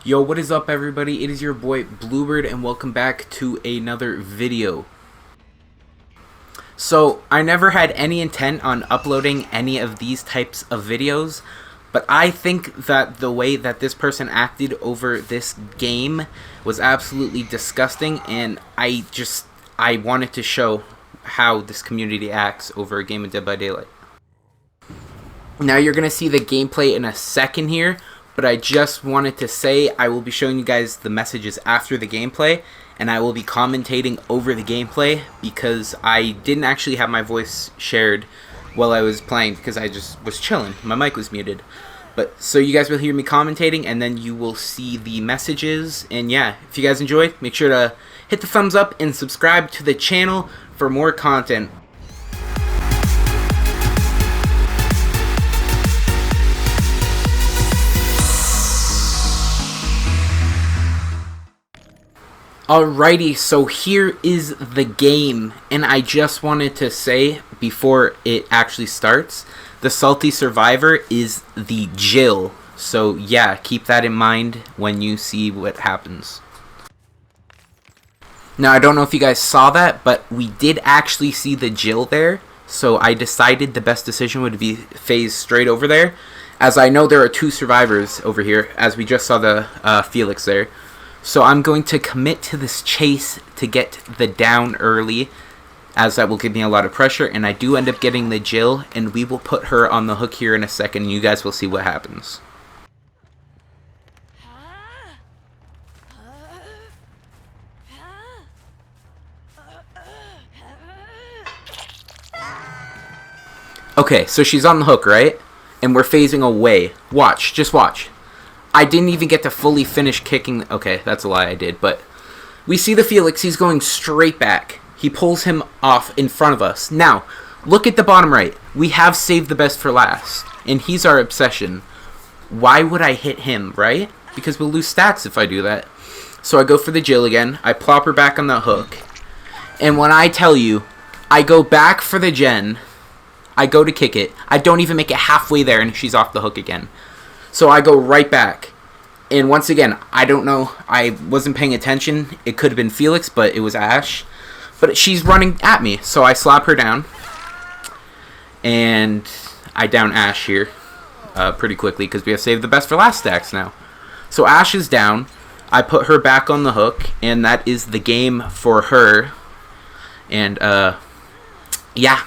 Yo, what is up everybody? It is your boy Bluebird and welcome back to another video. So, I never had any intent on uploading any of these types of videos, but I think that the way that this person acted over this game was absolutely disgusting, and I wanted to show how this community acts over a game of Dead by Daylight. Now you're going to see the gameplay in a second here, but I just wanted to say I will be showing you guys the messages after the gameplay, and I will be commentating over the gameplay because I didn't actually have my voice shared while I was playing because I just was chilling. My mic was muted. But so you guys will hear me commentating, and then you will see the messages. And yeah, if you guys enjoyed, make sure to hit the thumbs up and subscribe to the channel for more content. Alrighty, so here is the game, and I just wanted to say before it actually starts, the salty survivor is the Jill. So yeah, keep that in mind when you see what happens. Now I don't know if you guys saw that, but we did actually see the Jill there, so I decided the best decision would be phase straight over there, as I know there are two survivors over here, as we just saw the Felix there. So I'm going to commit to this chase to get the down early, as that will give me a lot of pressure, and I do end up getting the Jill, and we will put her on the hook here in a second, and you guys will see what happens. Okay, so she's on the hook, right? And we're phasing away. Watch, just watch. I didn't even get to fully finish kicking. Okay, that's a lie, I did. But we see the Felix. He's going straight back. He pulls him off in front of us. Now, look at the bottom right. We have saved the best for last. And he's our obsession. Why would I hit him, right? Because we'll lose stats if I do that. So I go for the Jill again. I plop her back on the hook. And when I tell you, I go back for the gen. I go to kick it. I don't even make it halfway there and she's off the hook again. So I go right back, and once again, I don't know, I wasn't paying attention. It could have been Felix, but it was Ash. But she's running at me, so I slap her down, and I down Ash here pretty quickly because we have saved the best for last stacks now. So Ash is down, I put her back on the hook, and that is the game for her. And yeah.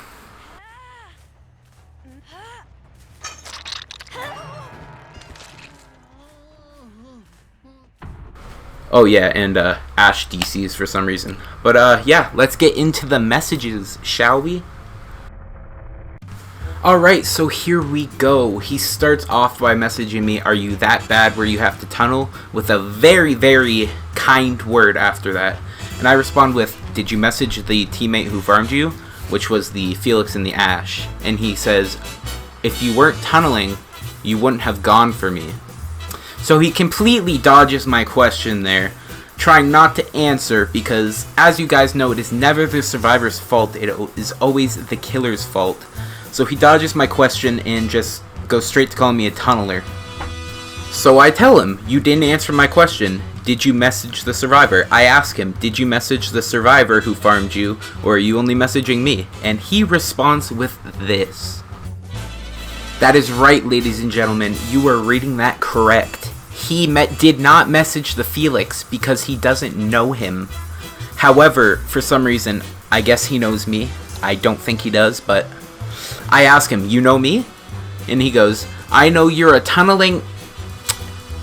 Oh yeah, and Ash DCs for some reason. But yeah, let's get into the messages, shall we? Alright, so here we go. He starts off by messaging me, "Are you that bad where you have to tunnel?" with a very, very kind word after that. And I respond with, "Did you message the teammate who farmed you?" which was the Felix and the Ash. And he says, "If you weren't tunneling, you wouldn't have gone for me." So he completely dodges my question there, trying not to answer because, as you guys know, it is never the survivor's fault, it is always the killer's fault. So he dodges my question and just goes straight to calling me a tunneler. So I tell him, "You didn't answer my question. Did you message the survivor?" I ask him, "Did you message the survivor who farmed you, or are you only messaging me?" And he responds with this. That is right, ladies and gentlemen, you are reading that correct. He did not message the Felix because he doesn't know him. However, for some reason, I guess he knows me. I don't think he does, but I ask him, "You know me?" And he goes, "I know you're a tunneling..."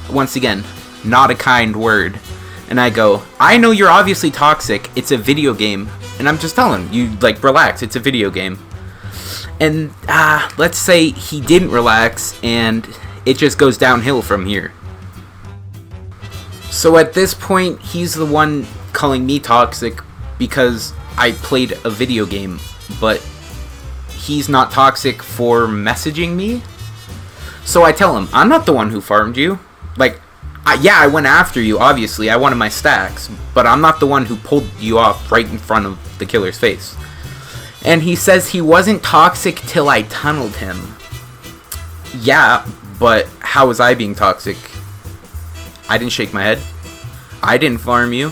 Once again, not a kind word. And I go, "I know you're obviously toxic. It's a video game." And I'm just telling him, "You, like, relax. It's a video game." And let's say he didn't relax, and it just goes downhill from here. So at this point, he's the one calling me toxic because I played a video game, but he's not toxic for messaging me. So I tell him, "I'm not the one who farmed you. Like, yeah, I went after you, obviously. I wanted my stacks, but I'm not the one who pulled you off right in front of the killer's face." And he says he wasn't toxic till I tunneled him. Yeah, but how was I being toxic? I didn't shake my head. I didn't farm you.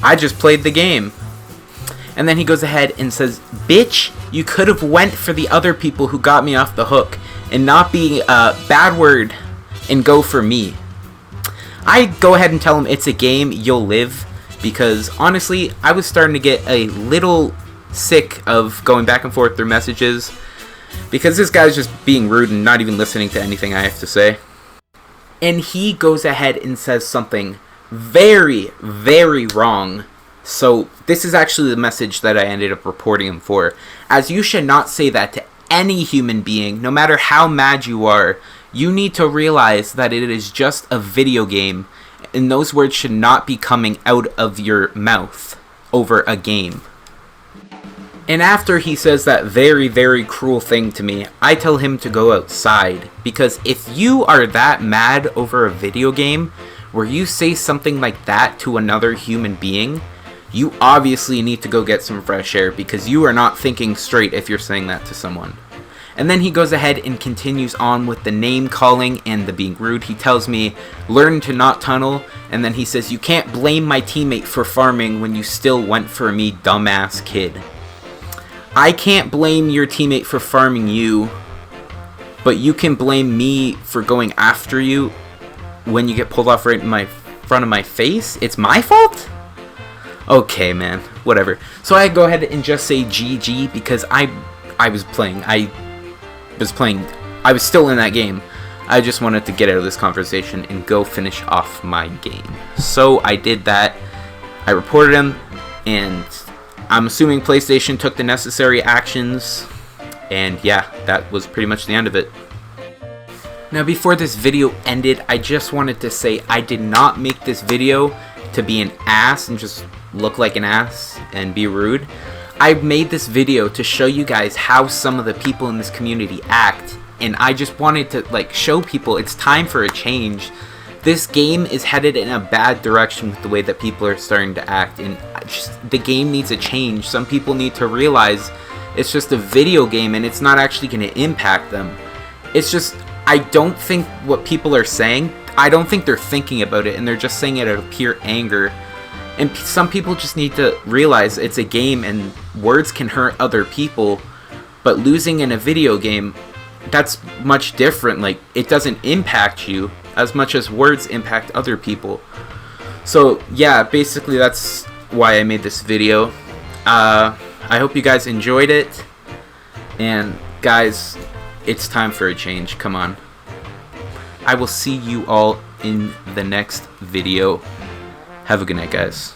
I just played the game. And then he goes ahead and says, bitch, you could have went for the other people who got me off the hook and not be a bad word and go for me. I go ahead and tell him it's a game, you'll live, because honestly, I was starting to get a little sick of going back and forth through messages because this guy's just being rude and not even listening to anything I have to say. And he goes ahead and says something very, very wrong. So this is actually the message that I ended up reporting him for. As you should not say that to any human being, no matter how mad you are. You need to realize that it is just a video game, and those words should not be coming out of your mouth over a game. And after he says that very, very cruel thing to me, I tell him to go outside. Because if you are that mad over a video game, where you say something like that to another human being, you obviously need to go get some fresh air, because you are not thinking straight if you're saying that to someone. And then he goes ahead and continues on with the name calling and the being rude. He tells me, learn to not tunnel. And then he says, you can't blame my teammate for farming when you still went for me, dumbass kid. I can't blame your teammate for farming you, but you can blame me for going after you when you get pulled off right in my front of my face? It's my fault? Okay, man. Whatever. So I go ahead and just say GG because I was playing. I was still in that game. I just wanted to get out of this conversation and go finish off my game. So I did that. I reported him, and I'm assuming PlayStation took the necessary actions. And yeah, that was pretty much the end of it. Now before this video ended, I just wanted to say I did not make this video to be an ass and just look like an ass and be rude. I made this video to show you guys how some of the people in this community act, and I just wanted to show people it's time for a change. This game is headed in a bad direction with the way that people are starting to act, and the game needs a change. Some people need to realize it's just a video game and it's not actually going to impact them. It's just, I don't think what people are saying, I don't think they're thinking about it, and they're just saying it out of pure anger. And some people just need to realize it's a game and words can hurt other people, but losing in a video game, that's much different. It doesn't impact you as much as words impact other people. So yeah, basically that's why I made this video. I hope you guys enjoyed it, and guys, it's time for a change. Come on. I will see you all in the next video. Have a good night, guys.